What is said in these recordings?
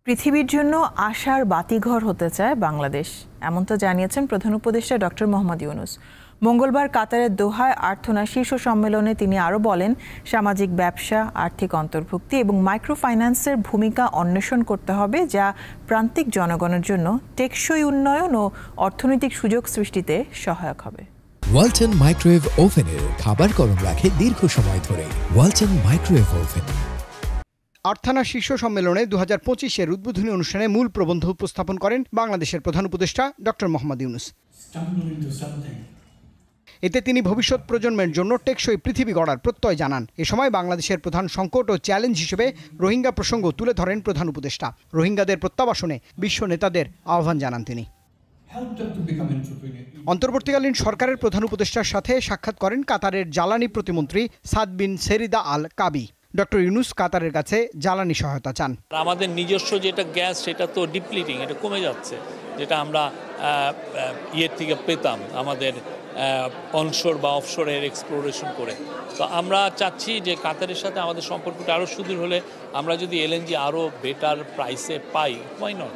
পৃথিবীর জন্য আশার বাতিঘর হতে চায় বাংলাদেশ, এমনটা জানিয়েছেন প্রধান উপদেষ্টা ডক্টর মোহাম্মদ ইউনূস। মঙ্গলবার কাতারের দোহায় আর্থনা শীর্ষ সম্মেলনে তিনি আরও বলেন, সামাজিক ব্যবসা, আর্থিক অন্তর্ভুক্তি এবং মাইক্রো ফাইন্যান্সের ভূমিকা অন্বেষণ করতে হবে, যা প্রান্তিক জনগণের জন্য টেকসই উন্নয়ন ও অর্থনৈতিক সুযোগ সৃষ্টিতে সহায়ক হবে। ওয়ালটন মাইক্রোওয়েভ ওভেনের খাবার গরম রাখে দীর্ঘ সময় ধরে। Walton microwave oven. আর্থনা শীর্ষ সম্মেলনে 2025-এর উদ্বোধনী অনুষ্ঠানে মূল প্রবন্ধ উপস্থাপন করেন বাংলাদেশের প্রধান উপদেষ্টা ডক্টর মোহাম্মদ ইউনূস। এতে তিনি ভবিষ্যৎ প্রজন্মের জন্য টেকসই পৃথিবী গড়ার প্রত্যয় জানান। এ সময় বাংলাদেশের প্রধান সংকট ও চ্যালেঞ্জ হিসেবে রোহিঙ্গা প্রসঙ্গ তুলে ধরেন প্রধান উপদেষ্টা। রোহিঙ্গাদের প্রত্যাবাসনে বিশ্ব নেতাদের আহ্বান জানান তিনি। অন্তর্বর্তীকালীন সরকারের প্রধান উপদেষ্টার সাথে সাক্ষাৎ করেন কাতারের জ্বালানি প্রতিমন্ত্রী সাদ বিন সেরিদা আল কাবি। ডক্টর ইউনূস কাতারের কাছে জ্বালানি সহায়তা চান। আমাদের নিজস্ব যেটা গ্যাস সেটা তো ডিপ্লিটিং, এটা কমে যাচ্ছে, যেটা আমরা ইয়ের থেকে পেতাম আমাদের অনশোর বা অফশোরের এক্সপ্লোরেশন করে। তো আমরা চাচ্ছি যে কাতারের সাথে আমাদের সম্পর্কটা আরও সুদৃঢ় হলে আমরা যদি এলএনজি আরও বেটার প্রাইসে পাই, হোয়াই নট।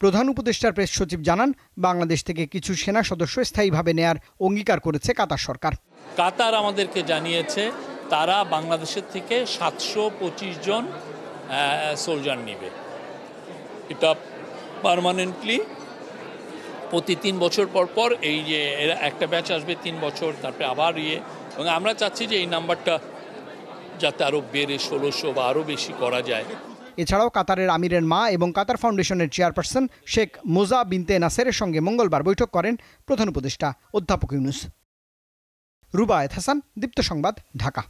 প্রধান উপদেষ্টার প্রেস সচিব জানান, বাংলাদেশ থেকে কিছু সেনা সদস্য স্থায়ীভাবে নেয়ার অঙ্গীকার করেছে কাতার সরকার। কাতার আমাদেরকে জানিয়েছে তারা বাংলাদেশের থেকে 725 জন সোলজার নেবে। এটা পার্মানেন্টলি প্রতি 3 বছর পর পর এই যে এরা একটা ব্যাচ আসবে 3 বছর, তারপরে আবার এবং আমরা চাচ্ছি যে এই নাম্বারটা যাতে আরও বেড়ে 1600 বা আরও বেশি করা যায়। এছাড়াও কাতারের আমিরের মা এবং কাতার ফাউন্ডেশনের চেয়ারপারসন শেখ মোজা বিনতে নাসেরের সঙ্গে মঙ্গলবার বৈঠক করেন প্রধান উপদেষ্টা অধ্যাপক ইউনূস। রুবায়েত হাসান, দীপ্ত সংবাদ, ঢাকা।